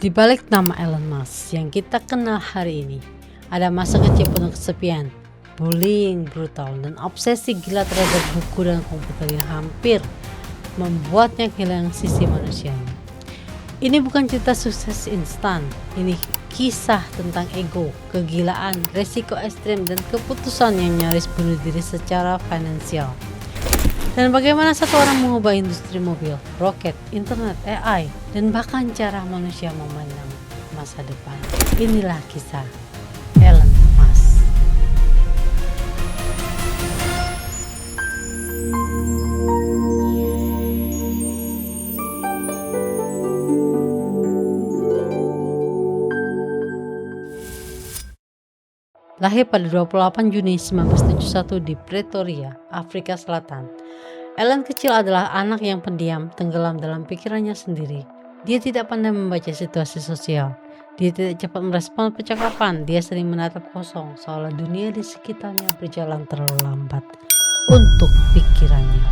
Di balik nama Elon Musk yang kita kenal hari ini, ada masa kecil penuh kesepian, bullying brutal, dan obsesi gila terhadap buku dan komputer yang hampir membuatnya kehilangan sisi manusianya. Ini bukan cerita sukses instan, ini kisah tentang ego, kegilaan, resiko ekstrem, dan keputusan yang nyaris bunuh diri secara finansial. Dan bagaimana satu orang mengubah industri mobil, roket, internet, AI, dan bahkan cara manusia memandang masa depan. Inilah kisah Elon Musk. Lahir pada 28 Juni 1971 di Pretoria, Afrika Selatan. Elon kecil adalah anak yang pendiam, tenggelam dalam pikirannya sendiri. Dia tidak pandai membaca situasi sosial. Dia tidak cepat merespon percakapan. Dia sering menatap kosong, seolah dunia di sekitarnya berjalan terlalu lambat untuk pikirannya.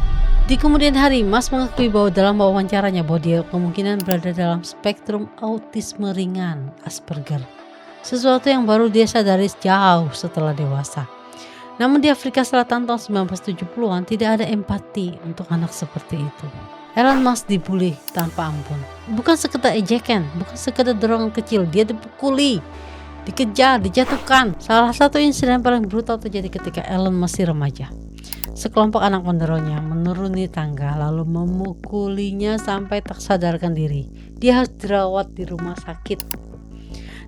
Di kemudian hari, Musk mengakui bahwa dalam wawancaranya bahwa dia kemungkinan berada dalam spektrum autisme ringan, Asperger. Sesuatu yang baru dia sadari jauh setelah dewasa. Namun di Afrika Selatan tahun 1970-an tidak ada empati untuk anak seperti itu. Elon Musk dibully tanpa ampun. Bukan sekedar ejekan, bukan sekedar dorongan kecil, dia dipukuli, dikejar, dijatuhkan. Salah satu insiden paling brutal terjadi ketika Elon masih remaja. Sekelompok anak meneronya menuruni tangga lalu memukulinya sampai tak sadarkan diri. Dia harus dirawat di rumah sakit.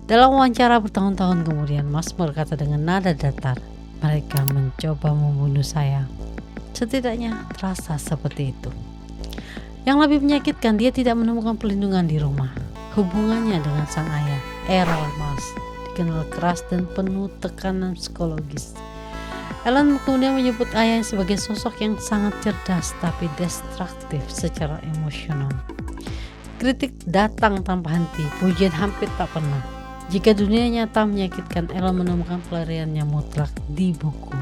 Dalam wawancara bertahun-tahun kemudian, Musk berkata dengan nada datar, "Mereka mencoba membunuh saya." Setidaknya terasa seperti itu. Yang lebih menyakitkan, dia tidak menemukan perlindungan di rumah. Hubungannya dengan sang ayah, Elon Musk, dikenal keras dan penuh tekanan psikologis. Elon kemudian menyebut ayahnya sebagai sosok yang sangat cerdas tapi destruktif secara emosional. Kritik datang tanpa henti, pujian hampir tak pernah. Jika dunia nyata menyakitkan, Elon menemukan pelariannya mutlak di buku.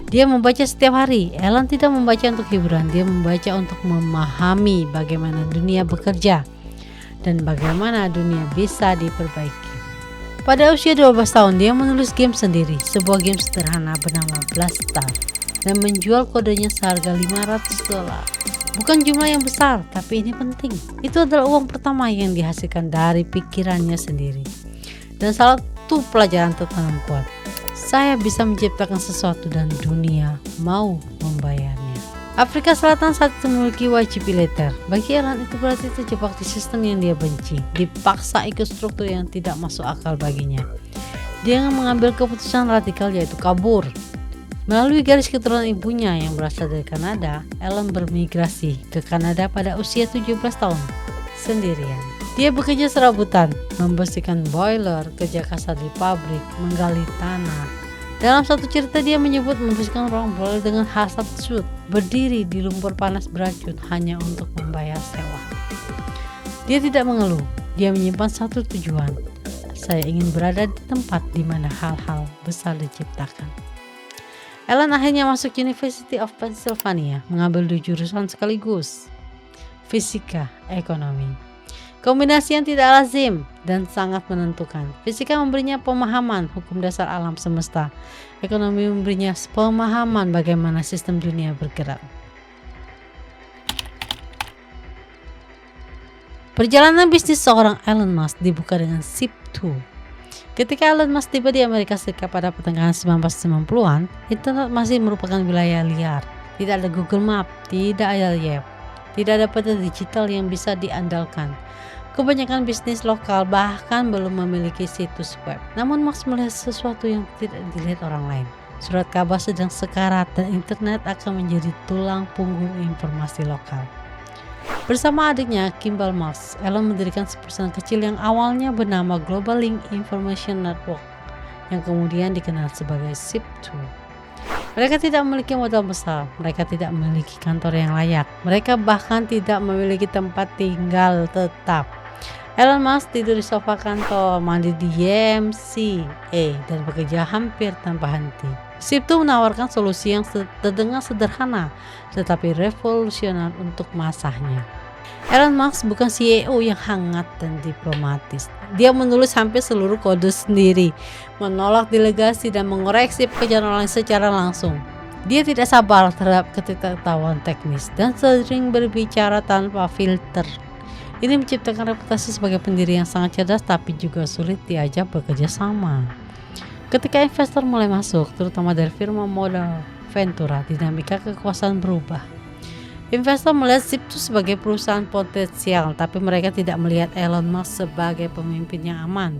Dia membaca setiap hari. Elon tidak membaca untuk hiburan, dia membaca untuk memahami bagaimana dunia bekerja dan bagaimana dunia bisa diperbaiki. Pada usia 12 tahun, dia menulis game sendiri, sebuah game sederhana bernama Blastar, dan menjual kodenya seharga $500. Bukan jumlah yang besar, tapi ini penting. Itu adalah uang pertama yang dihasilkan dari pikirannya sendiri. Dan satu pelajaran tertanam kuat, saya bisa menciptakan sesuatu dan dunia mau membayarnya. Afrika Selatan saat itu memiliki wajib militer. Bagi Elon itu berarti terjebak di sistem yang dia benci, dipaksa ikut struktur yang tidak masuk akal baginya. Dia mengambil keputusan radikal, yaitu kabur. Melalui garis keturunan ibunya yang berasal dari Kanada, Elon bermigrasi ke Kanada pada usia 17 tahun sendirian. Dia bekerja serabutan, membersihkan boiler, kerja kasar di pabrik, menggali tanah. Dalam satu cerita dia menyebut membersihkan ruang boiler dengan hasrat sud, berdiri di lumpur panas beracun hanya untuk membayar sewa. Dia tidak mengeluh, dia menyimpan satu tujuan. Saya ingin berada di tempat di mana hal-hal besar diciptakan. Elon akhirnya masuk University of Pennsylvania, mengambil 2 jurusan sekaligus, fisika, ekonomi. Kombinasi yang tidak lazim dan sangat menentukan. Fisika memberinya pemahaman hukum dasar alam semesta. Ekonomi memberinya pemahaman bagaimana sistem dunia bergerak. Perjalanan bisnis seorang Elon Musk dibuka dengan SIP2. Ketika Elon Musk tiba di Amerika Serikat pada pertengahan 1990-an, internet masih merupakan wilayah liar. Tidak ada Google Map, tidak ada Yelp, tidak ada peta digital yang bisa diandalkan. Kebanyakan bisnis lokal bahkan belum memiliki situs web. Namun Musk melihat sesuatu yang tidak dilihat orang lain. Surat kabar sedang sekarat dan internet akan menjadi tulang punggung informasi lokal. Bersama adiknya Kimball Musk, Elon mendirikan perusahaan kecil yang awalnya bernama Global Link Information Network, yang kemudian dikenal sebagai SIP2. Mereka tidak memiliki modal besar, mereka tidak memiliki kantor yang layak, mereka bahkan tidak memiliki tempat tinggal tetap. Elon Musk tidur di sofa kantor, mandi di YMCA, dan bekerja hampir tanpa henti. SIP2 menawarkan solusi yang terdengar sederhana, tetapi revolusioner untuk masanya. Elon Musk bukan CEO yang hangat dan diplomatis. Dia menulis hampir seluruh kode sendiri, menolak delegasi dan mengoreksi pekerjaan orang lain secara langsung. Dia tidak sabar terhadap ketidaktahuan teknis dan sering berbicara tanpa filter. Ini menciptakan reputasi sebagai pendiri yang sangat cerdas tapi juga sulit diajak bekerja sama. Ketika investor mulai masuk, terutama dari firma modal Ventura, dinamika kekuasaan berubah. Investor melihat Zip2 sebagai perusahaan potensial, tapi mereka tidak melihat Elon Musk sebagai pemimpin yang aman.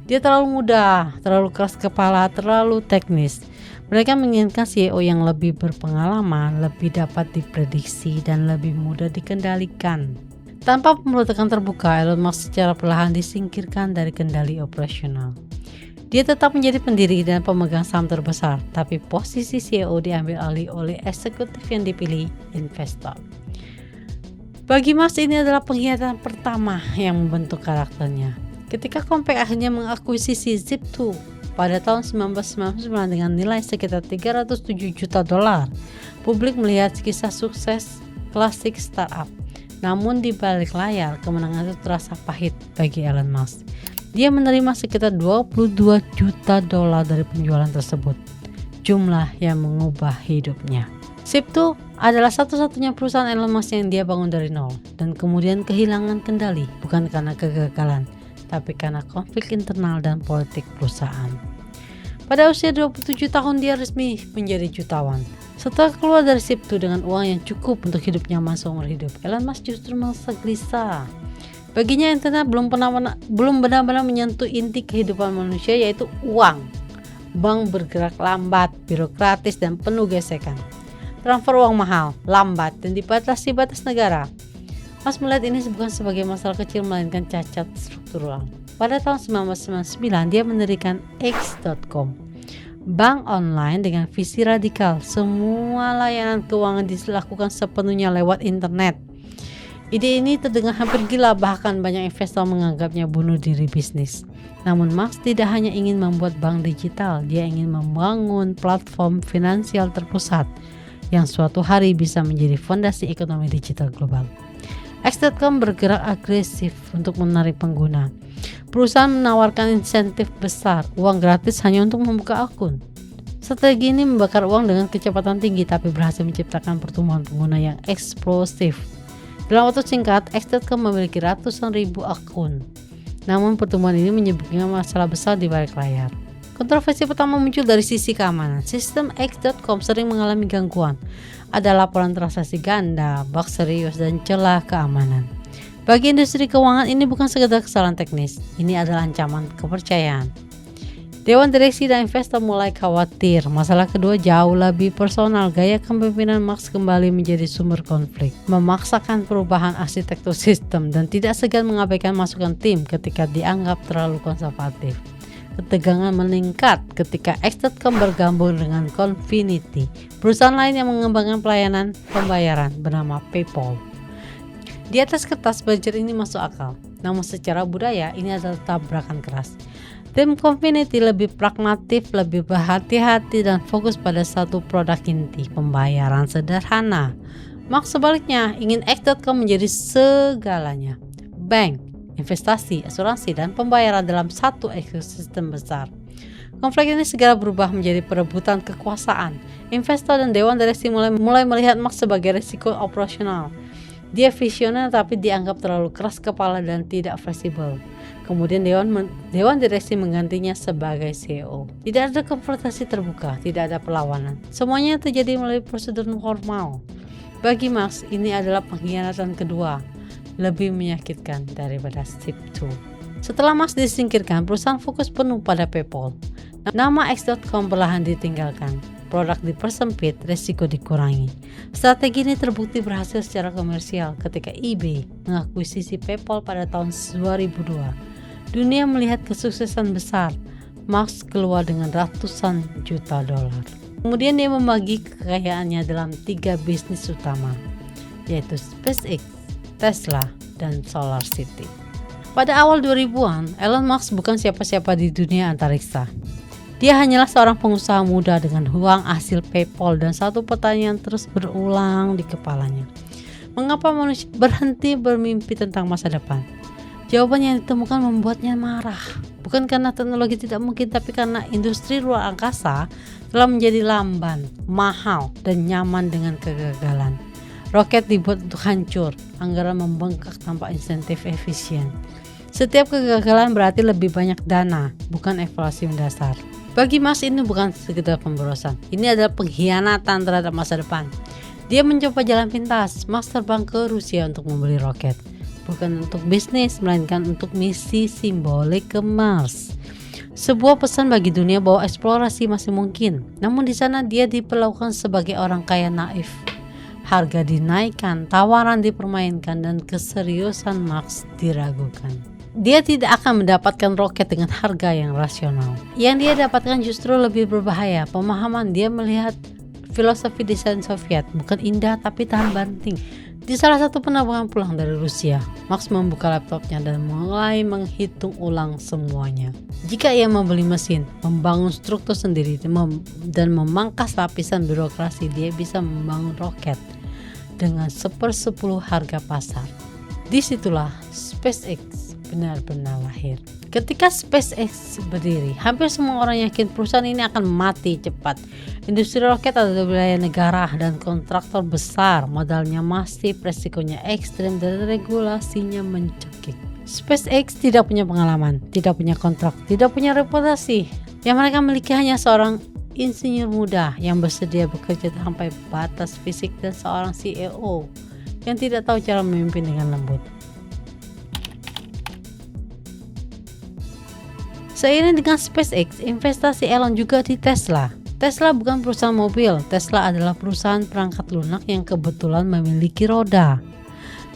Dia terlalu muda, terlalu keras kepala, terlalu teknis. Mereka menginginkan CEO yang lebih berpengalaman, lebih dapat diprediksi, dan lebih mudah dikendalikan. Tanpa pemberontakan terbuka, Elon Musk secara perlahan disingkirkan dari kendali operasional. Dia tetap menjadi pendiri dan pemegang saham terbesar, tapi posisi CEO diambil alih oleh eksekutif yang dipilih investor. Bagi Musk, ini adalah pengkhianatan pertama yang membentuk karakternya. Ketika Compaq akhirnya mengakuisisi Zip2 pada tahun 1999 dengan nilai sekitar 307 juta dolar, publik melihat kisah sukses klasik startup. Namun di balik layar, kemenangan itu terasa pahit bagi Elon Musk. Dia menerima sekitar 22 juta dolar dari penjualan tersebut, jumlah yang mengubah hidupnya. Zip2 adalah satu-satunya perusahaan Elon Musk yang dia bangun dari nol dan kemudian kehilangan kendali, bukan karena kegagalan, tapi karena konflik internal dan politik perusahaan. Pada usia 27 tahun dia resmi menjadi jutawan. Setelah keluar dari Zip2 dengan uang yang cukup untuk hidup nyaman seumur hidup, Elon Musk justru merasa gelisah. Baginya internet belum benar-benar menyentuh inti kehidupan manusia, yaitu uang. Bank bergerak lambat, birokratis dan penuh gesekan. Transfer uang mahal, lambat dan dibatasi batas negara. Musk melihat ini bukan sebagai masalah kecil melainkan cacat struktural. Pada tahun 1999 dia mendirikan X.com, bank online dengan visi radikal. Semua layanan keuangan dilakukan sepenuhnya lewat internet. Ide ini terdengar hampir gila, bahkan banyak investor menganggapnya bunuh diri bisnis. Namun Musk tidak hanya ingin membuat bank digital, dia ingin membangun platform finansial terpusat yang suatu hari bisa menjadi fondasi ekonomi digital global. X.com bergerak agresif untuk menarik pengguna. Perusahaan menawarkan insentif besar, uang gratis hanya untuk membuka akun. Strategi ini membakar uang dengan kecepatan tinggi tapi berhasil menciptakan pertumbuhan pengguna yang eksplosif. Dalam waktu singkat, X.com memiliki ratusan ribu akun. Namun pertumbuhan ini menyebabkan masalah besar di balik layar. Kontroversi pertama muncul dari sisi keamanan. Sistem X.com sering mengalami gangguan. Ada laporan transaksi ganda, bug serius, dan celah keamanan. Bagi industri keuangan ini bukan sekedar kesalahan teknis, ini adalah ancaman kepercayaan. Dewan direksi dan investor mulai khawatir. Masalah kedua jauh lebih personal. Gaya kepemimpinan Musk kembali menjadi sumber konflik, memaksakan perubahan arsitektur sistem dan tidak segan mengabaikan masukan tim ketika dianggap terlalu konservatif. Ketegangan meningkat ketika X.com bergabung dengan Confinity, perusahaan lain yang mengembangkan pelayanan pembayaran bernama PayPal. Di atas kertas budget ini masuk akal, namun secara budaya ini adalah tabrakan keras. Tim Confinity lebih pragmatif, lebih berhati-hati dan fokus pada satu produk inti, pembayaran sederhana. Musk sebaliknya ingin X.com menjadi segalanya. Bank, investasi, asuransi, dan pembayaran dalam satu ekosistem besar. Konflik ini segera berubah menjadi perebutan kekuasaan. Investor dan dewan direksi mulai melihat Musk sebagai risiko operasional. Dia visioner tapi dianggap terlalu keras kepala dan tidak fleksibel. Kemudian dewan direksi menggantinya sebagai CEO. Tidak ada konfrontasi terbuka, tidak ada perlawanan. Semuanya terjadi melalui prosedur formal. Bagi Musk, ini adalah pengkhianatan kedua, lebih menyakitkan daripada Zip2. Setelah Musk disingkirkan, perusahaan fokus penuh pada PayPal. Nama X.com perlahan ditinggalkan. Produk dipersempit, resiko dikurangi. Strategi ini terbukti berhasil secara komersial ketika eBay mengakuisisi PayPal pada tahun 2002. Dunia melihat kesuksesan besar. Musk keluar dengan ratusan juta dolar. Kemudian dia membagi kekayaannya dalam 3 bisnis utama, yaitu SpaceX, Tesla, dan SolarCity. Pada awal 2000-an, Elon Musk bukan siapa-siapa di dunia antariksa. Dia hanyalah seorang pengusaha muda dengan uang hasil PayPal dan satu pertanyaan terus berulang di kepalanya. Mengapa manusia berhenti bermimpi tentang masa depan? Jawaban yang ditemukan membuatnya marah. Bukan karena teknologi tidak mungkin, tapi karena industri luar angkasa telah menjadi lamban, mahal, dan nyaman dengan kegagalan. Roket dibuat untuk hancur, anggaran membengkak tanpa insentif efisien. Setiap kegagalan berarti lebih banyak dana, bukan evaluasi mendasar. Bagi Musk ini bukan sekedar pemborosan, ini adalah pengkhianatan terhadap masa depan. Dia mencoba jalan pintas. Musk terbang ke Rusia untuk membeli roket, bukan untuk bisnis, melainkan untuk misi simbolik ke Mars. Sebuah pesan bagi dunia bahwa eksplorasi masih mungkin. Namun di sana dia diperlakukan sebagai orang kaya naif. Harga dinaikkan, tawaran dipermainkan, dan keseriusan Musk diragukan. Dia tidak akan mendapatkan roket dengan harga yang rasional. Yang dia dapatkan justru lebih berbahaya. Pemahaman dia melihat filosofi desain Soviet, bukan indah tapi tahan banting. Di salah satu penerbangan pulang dari Rusia, Musk membuka laptopnya dan mulai menghitung ulang semuanya. Jika ia membeli mesin, membangun struktur sendiri, dan memangkas lapisan birokrasi, dia bisa membangun roket dengan 1/10 harga pasar. Disitulah SpaceX benar-benar lahir. Ketika SpaceX berdiri, hampir semua orang yakin perusahaan ini akan mati cepat. Industri roket adalah wilayah negara dan kontraktor besar, modalnya masif, resikonya ekstrim, dan regulasinya mencekik. SpaceX tidak punya pengalaman, tidak punya kontrak, tidak punya reputasi. Yang mereka miliki hanya seorang insinyur muda yang bersedia bekerja sampai batas fisik dan seorang CEO yang tidak tahu cara memimpin dengan lembut. Seiring dengan SpaceX, investasi Elon juga di Tesla. Tesla bukan perusahaan mobil, Tesla adalah perusahaan perangkat lunak yang kebetulan memiliki roda.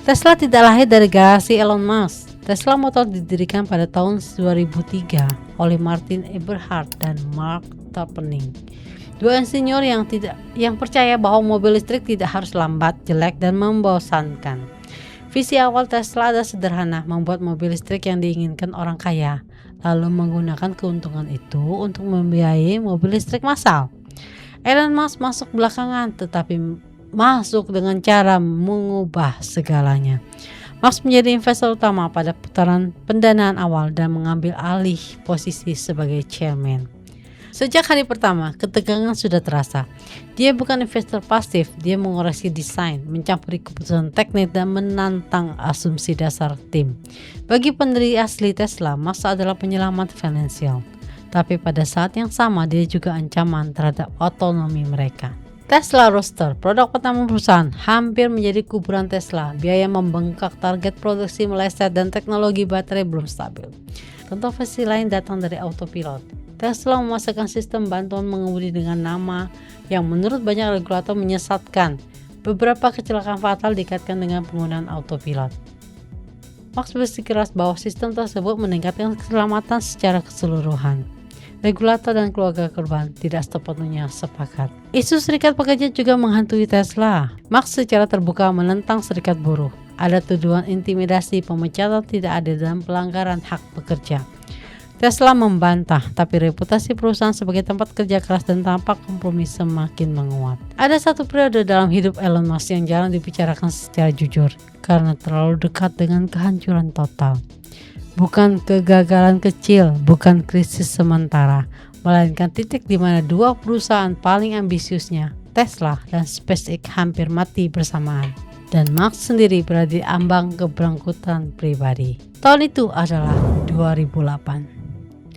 Tesla tidak lahir dari garasi Elon Musk. Tesla Motor didirikan pada tahun 2003 oleh Martin Eberhard dan Mark Tarpenning. Dua insinyur yang percaya bahwa mobil listrik tidak harus lambat, jelek, dan membosankan. Visi awal Tesla adalah sederhana, membuat mobil listrik yang diinginkan orang kaya, lalu menggunakan keuntungan itu untuk membiayai mobil listrik massal. Elon Musk masuk belakangan, tetapi masuk dengan cara mengubah segalanya. Musk menjadi investor utama pada putaran pendanaan awal dan mengambil alih posisi sebagai chairman. Sejak hari pertama, ketegangan sudah terasa. Dia bukan investor pasif, dia mengoreksi desain, mencampuri keputusan teknik, dan menantang asumsi dasar tim. Bagi pendiri asli Tesla, Musk adalah penyelamat finansial. Tapi pada saat yang sama, dia juga ancaman terhadap otonomi mereka. Tesla Roadster, produk pertama perusahaan, hampir menjadi kuburan Tesla. Biaya membengkak, target produksi meleset, dan teknologi baterai belum stabil. Kontroversi lain datang dari autopilot. Tesla memasukkan sistem bantuan mengemudi dengan nama yang menurut banyak regulator menyesatkan. Beberapa kecelakaan fatal dikaitkan dengan penggunaan autopilot. Musk bersikeras bahwa sistem tersebut meningkatkan keselamatan secara keseluruhan. Regulator dan keluarga korban tidak sepenuhnya sepakat. Isu serikat pekerja juga menghantui Tesla. Musk secara terbuka menentang serikat buruh. Ada tuduhan intimidasi, pemecatan tidak adil, dan pelanggaran hak pekerja. Tesla membantah, tapi reputasi perusahaan sebagai tempat kerja keras dan tanpa kompromi semakin menguat. Ada satu periode dalam hidup Elon Musk yang jarang dibicarakan secara jujur, karena terlalu dekat dengan kehancuran total. Bukan kegagalan kecil, bukan krisis sementara, melainkan titik di mana dua perusahaan paling ambisiusnya, Tesla dan SpaceX, hampir mati bersamaan. Dan Musk sendiri berada di ambang keberangkutan pribadi. Tahun itu adalah 2008.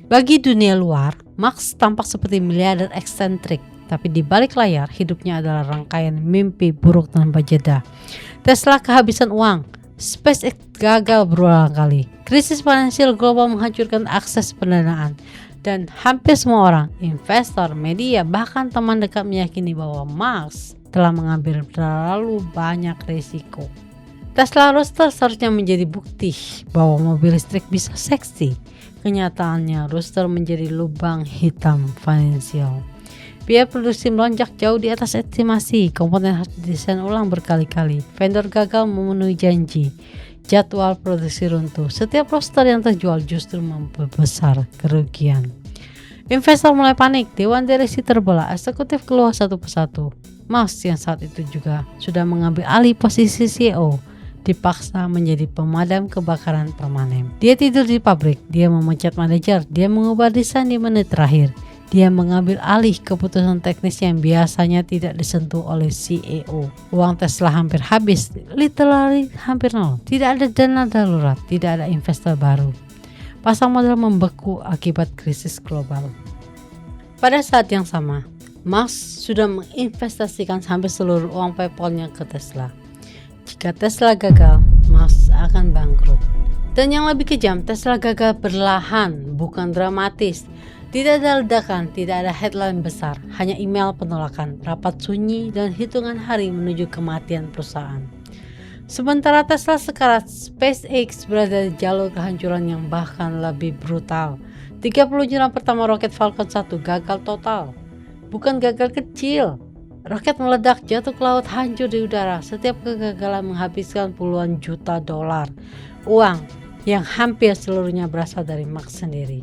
Bagi dunia luar, Musk tampak seperti miliarder eksentrik, tapi di balik layar hidupnya adalah rangkaian mimpi buruk tanpa jeda. Tesla kehabisan uang, SpaceX gagal berulang kali, krisis finansial global menghancurkan akses pendanaan, dan hampir semua orang, investor, media, bahkan teman dekat meyakini bahwa Musk telah mengambil terlalu banyak risiko. Tesla Roadster seharusnya menjadi bukti bahwa mobil listrik bisa seksi. Kenyataannya, Roadster menjadi lubang hitam finansial. Biaya produksi melonjak jauh di atas estimasi, komponen harus didesain ulang berkali-kali, vendor gagal memenuhi janji, jadwal produksi runtuh. Setiap Roadster yang terjual justru memperbesar kerugian. Investor mulai panik, dewan direksi terbelah, eksekutif keluar satu persatu. Musk yang saat itu juga sudah mengambil alih posisi CEO dipaksa menjadi pemadam kebakaran permanen. Dia tidur di pabrik, dia memecat manajer, dia mengubah desain di menit terakhir. Dia mengambil alih keputusan teknis yang biasanya tidak disentuh oleh CEO. Uang Tesla hampir habis, literally hampir nol. Tidak ada dana darurat, tidak ada investor baru. Pasar modal membeku akibat krisis global. Pada saat yang sama, Musk sudah menginvestasikan hampir seluruh uang PayPal-nya ke Tesla. Jika Tesla gagal, Musk akan bangkrut. Dan yang lebih kejam, Tesla gagal perlahan, bukan dramatis. Tidak ada ledakan, tidak ada headline besar, hanya email penolakan, rapat sunyi, dan hitungan hari menuju kematian perusahaan. Sementara Tesla sekarat, SpaceX berada di jalur kehancuran yang bahkan lebih brutal. 30 peluncur pertama roket Falcon 1 gagal total. Bukan gagal kecil. Roket meledak, jatuh ke laut, hancur di udara. Setiap kegagalan menghabiskan puluhan juta dolar. Uang yang hampir seluruhnya berasal dari Musk sendiri.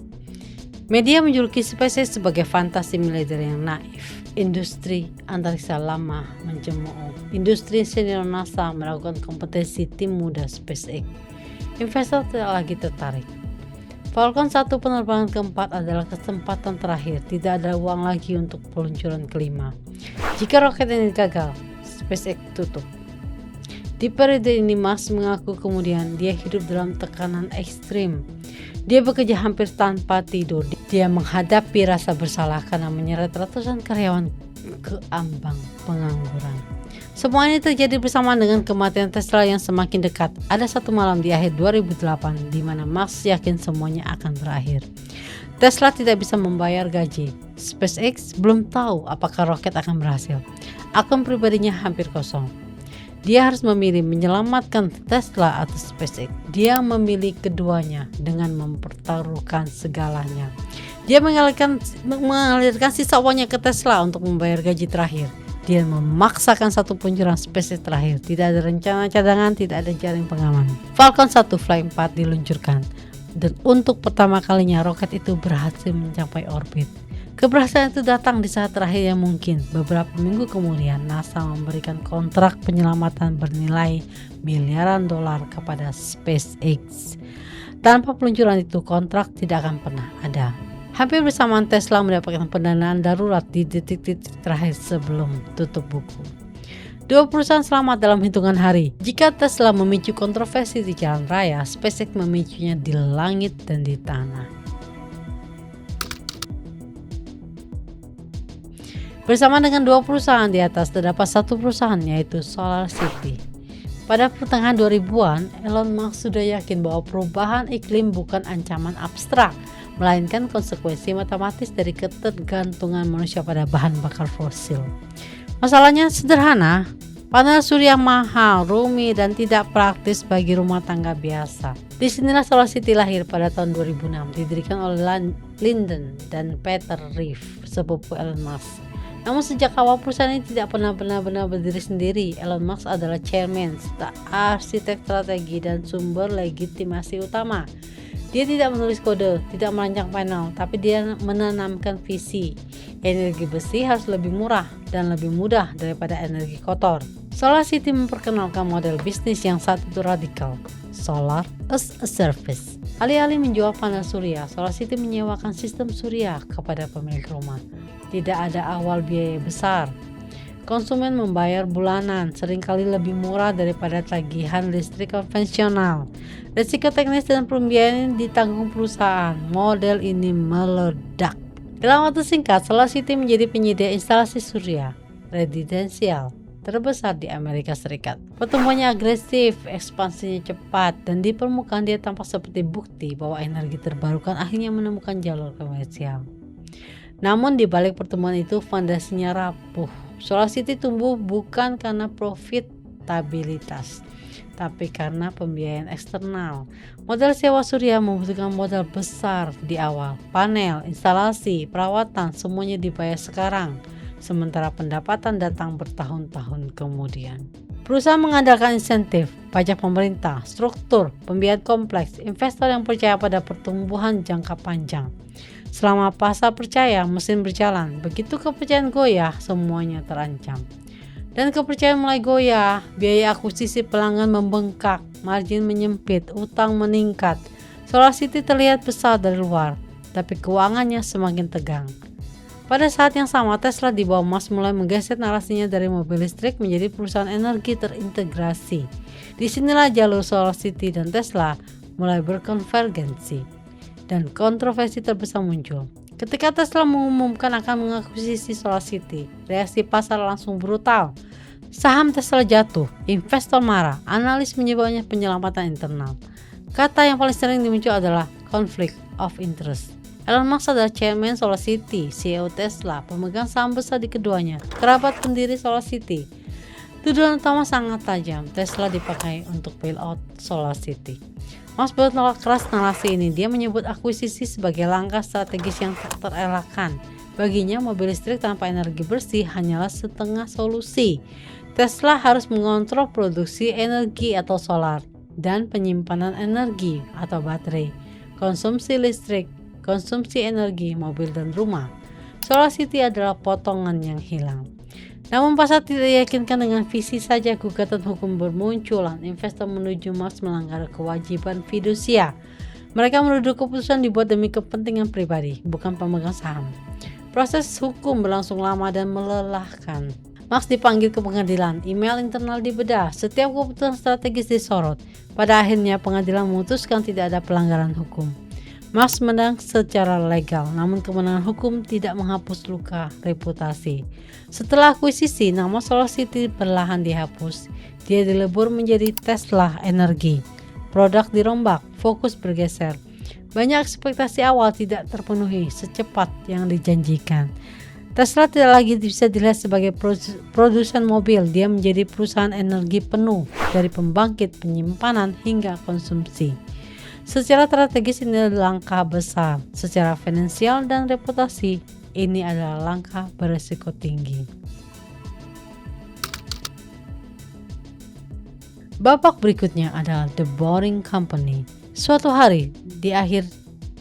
Media menjuluki SpaceX sebagai fantasi militer yang naif. Industri antariksa lama mencemooh. Industri senior NASA melakukan kompetisi tim muda SpaceX. Investor tidak lagi tertarik. Falcon 1 penerbangan keempat adalah kesempatan terakhir. Tidak ada uang lagi untuk peluncuran kelima. Jika roket ini gagal, SpaceX tutup. Di periode ini Musk mengaku kemudian dia hidup dalam tekanan ekstrim. Dia bekerja hampir tanpa tidur. Dia menghadapi rasa bersalah karena menyeret ratusan karyawan ke ambang pengangguran. Semua ini terjadi bersamaan dengan kematian Tesla yang semakin dekat. Ada satu malam di akhir 2008 di mana Musk yakin semuanya akan berakhir. Tesla tidak bisa membayar gaji. SpaceX belum tahu apakah roket akan berhasil. Akun pribadinya hampir kosong. Dia harus memilih menyelamatkan Tesla atau SpaceX. Dia memilih keduanya dengan mempertaruhkan segalanya. Dia mengalirkan sisa uangnya ke Tesla untuk membayar gaji terakhir. Dia memaksakan satu peluncuran SpaceX terakhir. Tidak ada rencana cadangan, tidak ada jaring pengaman. Falcon 1 Flight 4 diluncurkan. Dan untuk pertama kalinya roket itu berhasil mencapai orbit. Keberhasilan itu datang di saat terakhir yang mungkin. Beberapa minggu kemudian NASA memberikan kontrak penyelamatan bernilai miliaran dolar kepada SpaceX. Tanpa peluncuran itu kontrak tidak akan pernah ada. Hampir bersamaan Tesla mendapatkan pendanaan darurat di detik-detik terakhir sebelum tutup buku. Dua perusahaan selamat dalam hitungan hari. Jika Tesla memicu kontroversi di jalan raya, SpaceX memicunya di langit dan di tanah. Bersama dengan dua perusahaan di atas terdapat satu perusahaan yaitu SolarCity. Pada pertengahan 2000-an, Elon Musk sudah yakin bahwa perubahan iklim bukan ancaman abstrak, melainkan konsekuensi matematis dari ketergantungan manusia pada bahan bakar fosil. Masalahnya sederhana, panel surya mahal, rumit, dan tidak praktis bagi rumah tangga biasa. Disinilah SolarCity lahir pada tahun 2006, didirikan oleh Lyndon dan Peter Reeve, sepupu Elon Musk. Namun sejak awal perusahaan ini tidak pernah benar-benar berdiri sendiri. Elon Musk adalah chairman, arsitek strategi, dan sumber legitimasi utama. Dia tidak menulis kode, tidak merancang panel, tapi dia menanamkan visi. Energi besi harus lebih murah dan lebih mudah daripada energi kotor. SolarCity memperkenalkan model bisnis yang saat itu radikal, Solar as a Service. Alih-alih menjual panel surya, SolarCity menyewakan sistem surya kepada pemilik rumah. Tidak ada awal biaya besar. Konsumen membayar bulanan, seringkali lebih murah daripada tagihan listrik konvensional. Risiko teknis dan pembiayaan ditanggung perusahaan. Model ini meledak. Dalam waktu singkat, SolarCity menjadi penyedia instalasi surya residensial terbesar di Amerika Serikat. Pertumbuhannya agresif, ekspansinya cepat, dan di permukaan dia tampak seperti bukti bahwa energi terbarukan akhirnya menemukan jalur komersial. Namun di balik pertumbuhan itu fondasinya rapuh. SolarCity tumbuh bukan karena profitabilitas, tapi karena pembiayaan eksternal. Model sewa surya membutuhkan modal besar di awal. Panel, instalasi, perawatan semuanya dibayar sekarang, sementara pendapatan datang bertahun-tahun kemudian. Perusahaan mengandalkan insentif, pajak pemerintah, struktur, pembiayaan kompleks, investor yang percaya pada pertumbuhan jangka panjang. Selama pasar percaya, mesin berjalan. Begitu kepercayaan goyah, semuanya terancam. Dan kepercayaan mulai goyah, biaya akuisisi pelanggan membengkak, margin menyempit, utang meningkat. SolarCity terlihat besar dari luar, tapi keuangannya semakin tegang. Pada saat yang sama, Tesla di bawah Musk mulai menggeser narasinya dari mobil listrik menjadi perusahaan energi terintegrasi. Disinilah jalur SolarCity dan Tesla mulai berkonvergensi, dan kontroversi terbesar muncul. Ketika Tesla mengumumkan akan mengakuisisi SolarCity, reaksi pasar langsung brutal. Saham Tesla jatuh, investor marah, analis menyebutnya penyelamatan internal. Kata yang paling sering dimuncul adalah conflict of interest. Elon Musk adalah chairman SolarCity, CEO Tesla, pemegang saham besar di keduanya, kerabat pendiri SolarCity. Tuduhan utama sangat tajam, Tesla dipakai untuk bailout SolarCity. Musk menolak keras narasi ini. Dia menyebut akuisisi sebagai langkah strategis yang tak terelakkan. Baginya, mobil listrik tanpa energi bersih hanyalah setengah solusi. Tesla harus mengontrol produksi energi atau solar dan penyimpanan energi atau baterai, konsumsi listrik, konsumsi energi mobil dan rumah. SolarCity adalah potongan yang hilang. Namun pasar tidak diyakinkan dengan visi saja gugatan hukum bermunculan. Investor menuju Musk melanggar kewajiban fidusia. Mereka menuduh keputusan dibuat demi kepentingan pribadi, bukan pemegang saham. Proses hukum berlangsung lama dan melelahkan. Musk dipanggil ke pengadilan, email internal dibedah, setiap keputusan strategis disorot. Pada akhirnya pengadilan memutuskan tidak ada pelanggaran hukum. Musk menang secara legal, namun kemenangan hukum tidak menghapus luka reputasi. Setelah akuisisi, nama SolarCity perlahan dihapus. Dia dilebur menjadi Tesla Energi. Produk dirombak, fokus bergeser. Banyak ekspektasi awal tidak terpenuhi secepat yang dijanjikan. Tesla tidak lagi bisa dilihat sebagai produsen mobil, dia menjadi perusahaan energi penuh dari pembangkit, penyimpanan hingga konsumsi. Secara strategis ini adalah langkah besar, secara finansial dan reputasi ini adalah langkah berisiko tinggi. Babak berikutnya adalah The Boring Company. Suatu hari di akhir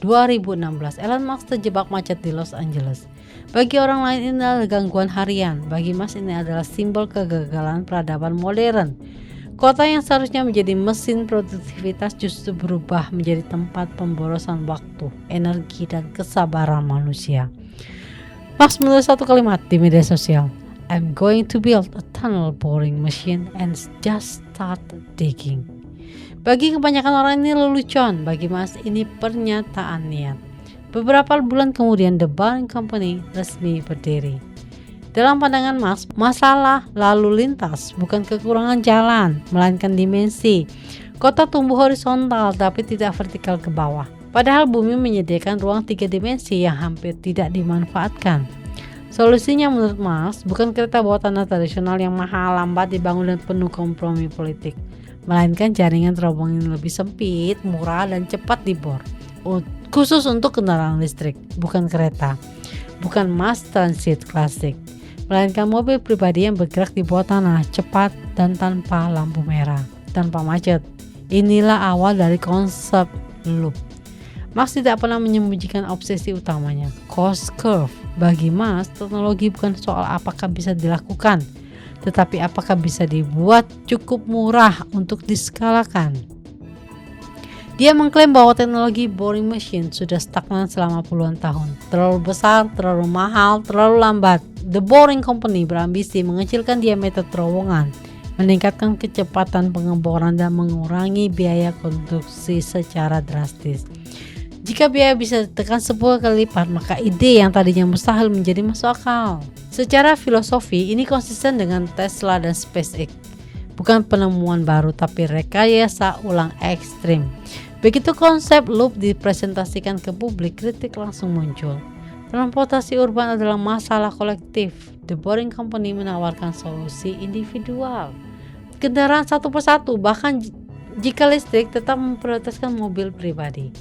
2016, Elon Musk terjebak macet di Los Angeles. Bagi orang lain ini adalah gangguan harian, bagi Musk ini adalah simbol kegagalan peradaban modern. Kota yang seharusnya menjadi mesin produktivitas justru berubah menjadi tempat pemborosan waktu, energi, dan kesabaran manusia. Musk menulis satu kalimat di media sosial, "I'm going to build a tunnel boring machine and just start digging." Bagi kebanyakan orang ini lelucon, bagi Musk ini pernyataan niat. Beberapa bulan kemudian The Boring Company resmi berdiri. Dalam pandangan Musk, masalah lalu lintas bukan kekurangan jalan, melainkan dimensi. Kota tumbuh horizontal tapi tidak vertikal ke bawah. Padahal bumi menyediakan ruang 3 dimensi yang hampir tidak dimanfaatkan. Solusinya menurut Musk bukan kereta bawah tanah tradisional yang mahal, lambat dibangun dan penuh kompromi politik, melainkan jaringan terhubung yang lebih sempit, murah, dan cepat dibor. Khusus untuk kendaraan listrik, bukan kereta, bukan mass transit klasik, melainkan mobil pribadi yang bergerak di bawah tanah, cepat dan tanpa lampu merah, tanpa macet. Inilah awal dari konsep loop. Musk tidak pernah menyembunyikan obsesi utamanya, cost curve. Bagi Musk, teknologi bukan soal apakah bisa dilakukan, tetapi apakah bisa dibuat cukup murah untuk diskalakan. Dia mengklaim bahwa teknologi boring machine sudah stagnan selama puluhan tahun. Terlalu besar, terlalu mahal, terlalu lambat. The Boring Company berambisi mengecilkan diameter terowongan, meningkatkan kecepatan pengeboran dan mengurangi biaya konstruksi secara drastis. Jika biaya bisa ditekan 10 kali lipat, maka ide yang tadinya mustahil menjadi masuk akal. Secara filosofi, ini konsisten dengan Tesla dan SpaceX. Bukan penemuan baru, tapi rekayasa ulang ekstrim. Begitu konsep loop dipresentasikan ke publik, kritik langsung muncul. Transportasi urban adalah masalah kolektif. The Boring Company menawarkan solusi individual. Kendaraan satu persatu, bahkan jika listrik, tetap memprioritaskan mobil pribadi.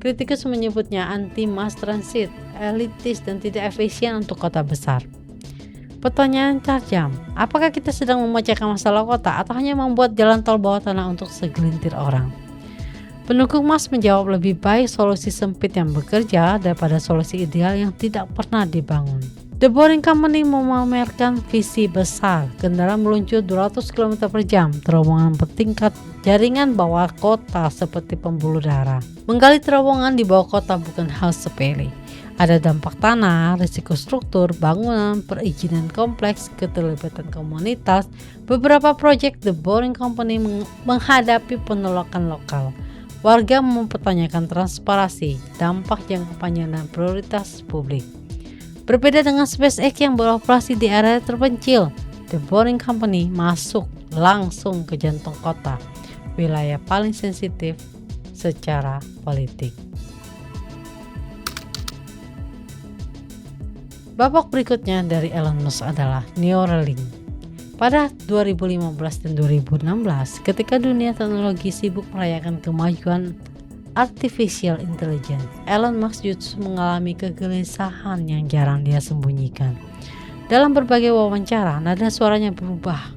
Kritikus menyebutnya anti-mass transit, elitis, dan tidak efisien untuk kota besar. Pertanyaan tajam, apakah kita sedang memecahkan masalah kota atau hanya membuat jalan tol bawah tanah untuk segelintir orang? Pendukung Musk menjawab lebih baik solusi sempit yang bekerja daripada solusi ideal yang tidak pernah dibangun. The Boring Company memamerkan visi besar, kendaraan meluncur 200 km per jam, terowongan bertingkat, jaringan bawah kota seperti pembuluh darah. Menggali terowongan di bawah kota bukan hal sepele. Ada dampak tanah, risiko struktur, bangunan, perizinan kompleks, keterlibatan komunitas. Beberapa proyek The Boring Company menghadapi penolakan lokal. Warga mempertanyakan transparansi, dampak jangka panjang dan prioritas publik. Berbeda dengan SpaceX yang beroperasi di area terpencil, The Boring Company masuk langsung ke jantung kota, wilayah paling sensitif secara politik. Babak berikutnya dari Elon Musk adalah Neuralink. Pada 2015 dan 2016, ketika dunia teknologi sibuk merayakan kemajuan Artificial Intelligence, Elon Musk justru mengalami kegelisahan yang jarang dia sembunyikan. Dalam berbagai wawancara, nada suaranya berubah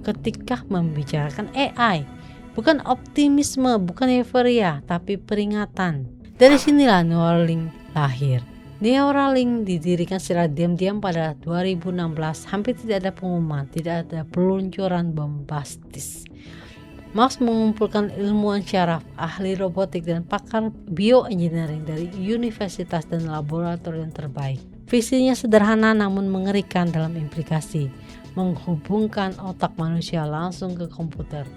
ketika membicarakan AI. Bukan optimisme, bukan euforia, tapi peringatan. Dari sinilah Neuralink lahir. Neuralink didirikan secara diam-diam pada 2016. Hampir tidak ada pengumuman, tidak ada peluncuran bombastis. Musk mengumpulkan ilmuwan syaraf, ahli robotik dan pakar bioengineering dari universitas dan laboratorium terbaik. Visinya sederhana namun mengerikan dalam implikasi, menghubungkan otak manusia langsung ke komputer.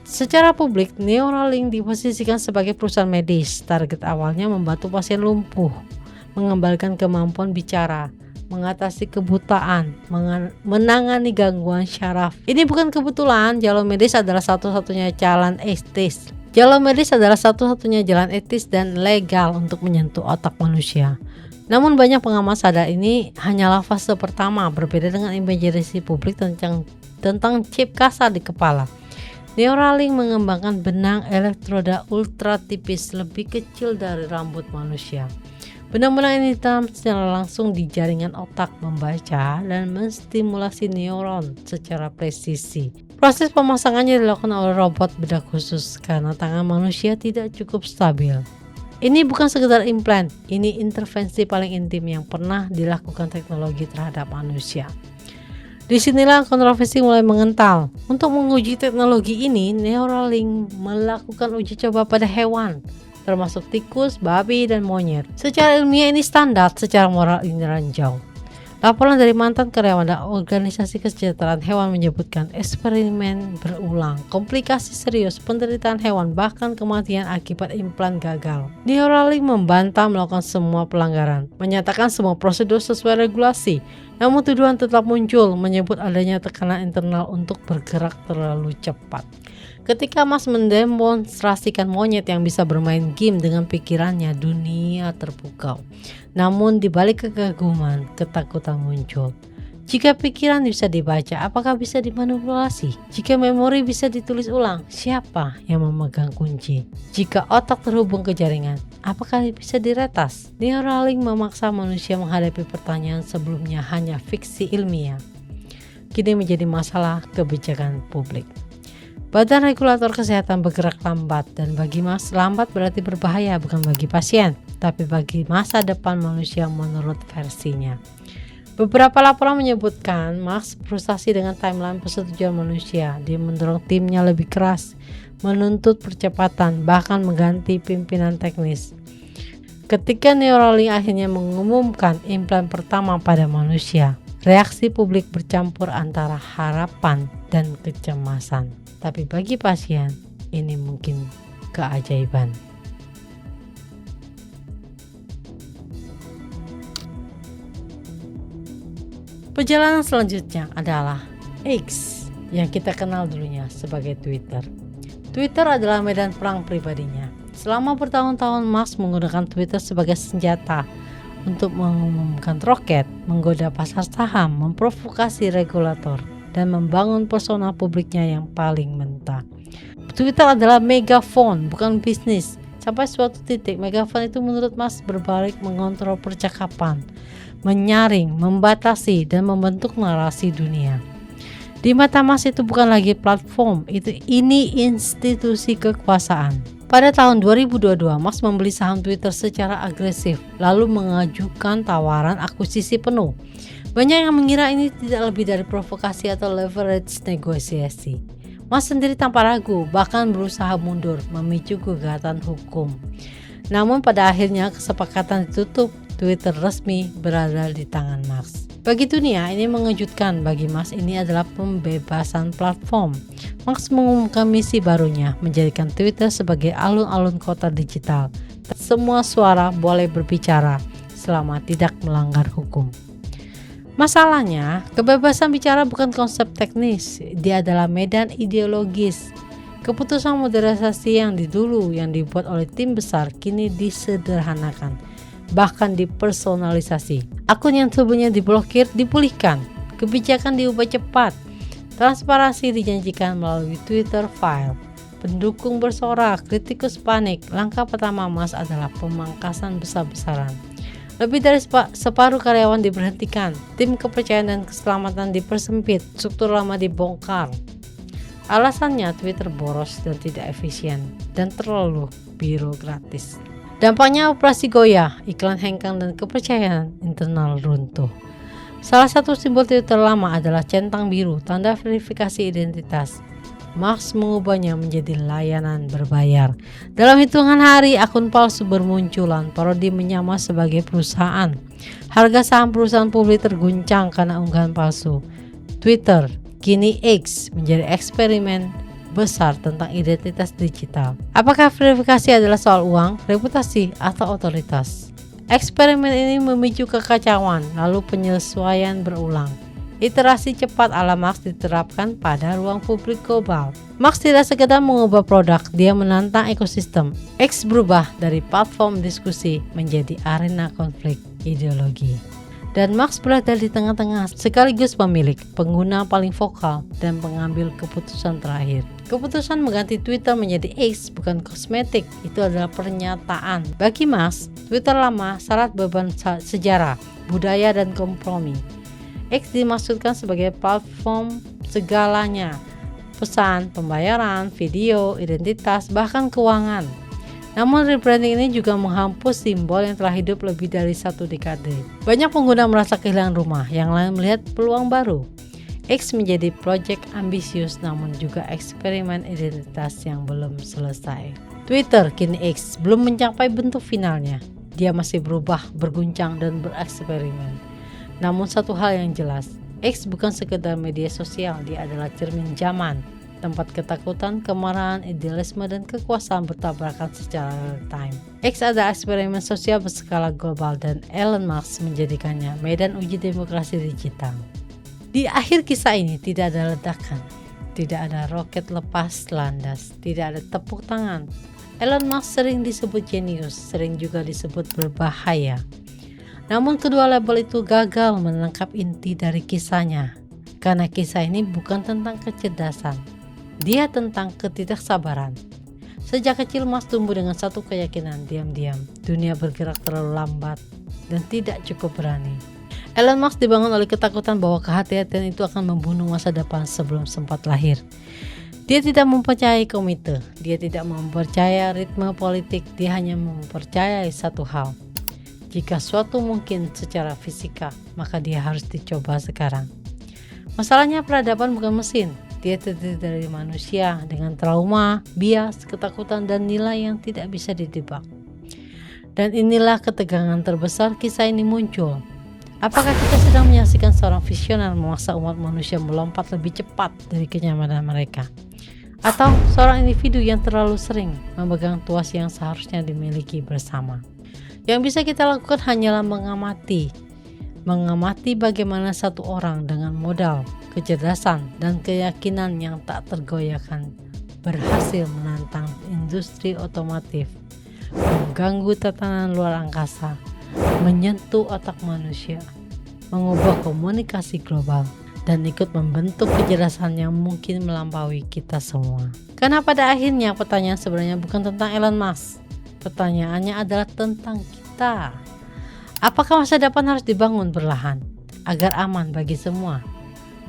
Secara publik, Neuralink diposisikan sebagai perusahaan medis. Target awalnya membantu pasien lumpuh, mengembalikan kemampuan bicara, mengatasi kebutaan, menangani gangguan syaraf. Ini bukan kebetulan, jalur medis adalah satu-satunya jalan etis. Jalur medis adalah satu-satunya jalan etis dan legal untuk menyentuh otak manusia. Namun banyak pengamat sadar ini hanyalah fase pertama, berbeda dengan imajinasi publik tentang chip kasar di kepala. Neuralink mengembangkan benang elektroda ultra tipis lebih kecil dari rambut manusia. Benang-benang ini ditanam secara langsung di jaringan otak, membaca dan menstimulasi neuron secara presisi. Proses pemasangannya dilakukan oleh robot bedah khusus karena tangan manusia tidak cukup stabil. Ini bukan sekedar implan, ini intervensi paling intim yang pernah dilakukan teknologi terhadap manusia. Disinilah kontroversi mulai mengental. Untuk menguji teknologi ini, Neuralink melakukan uji coba pada hewan, termasuk tikus, babi, dan monyet. Secara ilmiah ini standar, secara moral ini ranjau. Laporan dari mantan karyawan dan organisasi kesejahteraan hewan menyebutkan eksperimen berulang, komplikasi serius, penderitaan hewan, bahkan kematian akibat implan gagal. Neuralink membantah melakukan semua pelanggaran, menyatakan semua prosedur sesuai regulasi. Namun tuduhan tetap muncul, menyebut adanya tekanan internal untuk bergerak terlalu cepat. Ketika Musk mendemonstrasikan monyet yang bisa bermain game dengan pikirannya, dunia terpukau. Namun di balik kekaguman, ketakutan muncul. Jika pikiran bisa dibaca, apakah bisa dimanipulasi? Jika memori bisa ditulis ulang, siapa yang memegang kunci? Jika otak terhubung ke jaringan, apakah bisa diretas? Neuralink memaksa manusia menghadapi pertanyaan sebelumnya hanya fiksi ilmiah. Kini menjadi masalah kebijakan publik. Badan Regulator Kesehatan bergerak lambat, dan bagi Musk lambat berarti berbahaya bukan bagi pasien, tapi bagi masa depan manusia menurut versinya. Beberapa laporan menyebutkan Musk frustasi dengan timeline persetujuan manusia. Dia mendorong timnya lebih keras, menuntut percepatan, bahkan mengganti pimpinan teknis. Ketika Neuralink akhirnya mengumumkan implan pertama pada manusia, reaksi publik bercampur antara harapan dan kecemasan. Tapi bagi pasien, ini mungkin keajaiban. Perjalanan selanjutnya adalah X, yang kita kenal dulunya sebagai Twitter. Twitter adalah medan perang pribadinya. Selama bertahun-tahun Musk menggunakan Twitter sebagai senjata untuk mengumumkan roket, menggoda pasar saham, memprovokasi regulator, dan membangun persona publiknya yang paling mentah. Twitter adalah megafon, bukan bisnis. Sampai suatu titik, megafon itu menurut Musk berbalik mengontrol percakapan, menyaring, membatasi, dan membentuk narasi dunia. Di mata Musk itu bukan lagi platform, ini institusi kekuasaan. Pada tahun 2022, Musk membeli saham Twitter secara agresif, lalu mengajukan tawaran akuisisi penuh. Banyak yang mengira ini tidak lebih dari provokasi atau leverage negosiasi. Musk sendiri tanpa ragu bahkan berusaha mundur, memicu gugatan hukum. Namun pada akhirnya kesepakatan ditutup. Twitter resmi berada di tangan Musk. Bagi dunia ini mengejutkan. Bagi Musk ini adalah pembebasan platform. Musk mengumumkan misi barunya, menjadikan Twitter sebagai alun-alun kota digital. Semua suara boleh berbicara selama tidak melanggar hukum. Masalahnya, kebebasan bicara bukan konsep teknis, dia adalah medan ideologis. Keputusan moderasi yang dibuat oleh tim besar kini disederhanakan, bahkan dipersonalisasi. Akun yang sebelumnya diblokir dipulihkan, kebijakan diubah cepat, transparansi dijanjikan melalui Twitter File. Pendukung bersorak, kritikus panik. Langkah pertama Musk adalah pemangkasan besar-besaran. Lebih dari separuh karyawan diberhentikan, tim kepercayaan dan keselamatan dipersempit, struktur lama dibongkar. Alasannya Twitter boros dan tidak efisien dan terlalu birokratis. Dampaknya operasi goyah, iklan hengkang dan kepercayaan internal runtuh. Salah satu simbol Twitter lama adalah centang biru, tanda verifikasi identitas. Musk mengubahnya menjadi layanan berbayar. Dalam hitungan hari, akun palsu bermunculan, parodi menyamar sebagai perusahaan. Harga saham perusahaan publik terguncang karena unggahan palsu. Twitter, kini X, menjadi eksperimen besar tentang identitas digital. Apakah verifikasi adalah soal uang, reputasi, atau otoritas? Eksperimen ini memicu kekacauan, lalu penyesuaian berulang. Iterasi cepat ala Musk diterapkan pada ruang publik global. Musk tidak sekedar mengubah produk, dia menantang ekosistem. X berubah dari platform diskusi menjadi arena konflik ideologi. Dan Musk berada di tengah-tengah, sekaligus pemilik, pengguna paling vokal, dan pengambil keputusan terakhir. Keputusan mengganti Twitter menjadi X bukan kosmetik, itu adalah pernyataan. Bagi Musk, Twitter lama syarat beban sejarah, budaya, dan kompromi. X dimaksudkan sebagai platform segalanya, pesan, pembayaran, video, identitas, bahkan keuangan. Namun rebranding ini juga menghapus simbol yang telah hidup lebih dari 1 dekade. Banyak pengguna merasa kehilangan rumah, yang lain melihat peluang baru. X menjadi proyek ambisius namun juga eksperimen identitas yang belum selesai. Twitter kini X belum mencapai bentuk finalnya. Dia masih berubah, berguncang, dan bereksperimen. Namun satu hal yang jelas, X bukan sekedar media sosial, dia adalah cermin zaman. Tempat ketakutan, kemarahan, idealisme, dan kekuasaan bertabrakan secara real time. X adalah eksperimen sosial berskala global dan Elon Musk menjadikannya medan uji demokrasi digital. Di akhir kisah ini tidak ada ledakan, tidak ada roket lepas landas, tidak ada tepuk tangan. Elon Musk sering disebut jenius, sering juga disebut berbahaya. Namun kedua label itu gagal menangkap inti dari kisahnya, karena kisah ini bukan tentang kecerdasan. Dia tentang ketidaksabaran. Sejak kecil Musk tumbuh dengan satu keyakinan, diam-diam dunia bergerak terlalu lambat dan tidak cukup berani. Elon Musk dibangun oleh ketakutan bahwa kehati-hatian itu akan membunuh masa depan sebelum sempat lahir. Dia tidak mempercayai komite, dia tidak mempercayai ritme politik, dia hanya mempercayai satu hal. Jika suatu mungkin secara fisika, maka dia harus dicoba sekarang. Masalahnya peradaban bukan mesin. Dia terdiri dari manusia dengan trauma, bias, ketakutan, dan nilai yang tidak bisa ditebak. Dan inilah ketegangan terbesar kisah ini muncul. Apakah kita sedang menyaksikan seorang visioner memaksa umat manusia melompat lebih cepat dari kenyamanan mereka? Atau seorang individu yang terlalu sering memegang tuas yang seharusnya dimiliki bersama? Yang bisa kita lakukan hanyalah mengamati bagaimana satu orang dengan modal, kecerdasan, dan keyakinan yang tak tergoyahkan berhasil menantang industri otomotif, mengganggu tatanan luar angkasa, menyentuh otak manusia, mengubah komunikasi global, dan ikut membentuk kecerdasan yang mungkin melampaui kita semua. Karena pada akhirnya pertanyaan sebenarnya bukan tentang Elon Musk, pertanyaannya adalah tentang kita. Apakah masa depan harus dibangun perlahan agar aman bagi semua?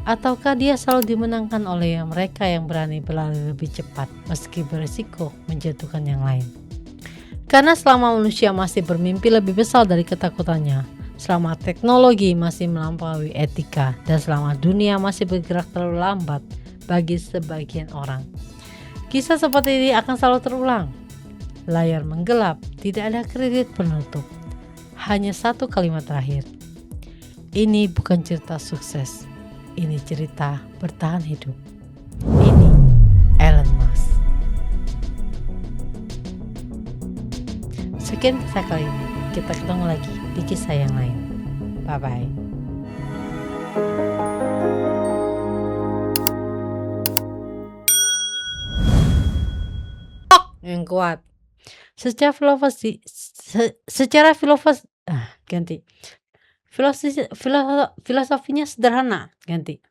Ataukah dia selalu dimenangkan oleh mereka yang berani berlari lebih cepat meski berisiko menjatuhkan yang lain? Karena selama manusia masih bermimpi lebih besar dari ketakutannya, selama teknologi masih melampaui etika, dan selama dunia masih bergerak terlalu lambat bagi sebagian orang, kisah seperti ini akan selalu terulang. Layar menggelap, tidak ada kredit penutup. Hanya satu kalimat terakhir. Ini bukan cerita sukses. Ini cerita bertahan hidup. Ini Elon Musk. Sekian kisah kali ini. Kita ketemu lagi di kisah yang lain. Bye-bye. Yang kuat. Filosofinya sederhana. Ganti.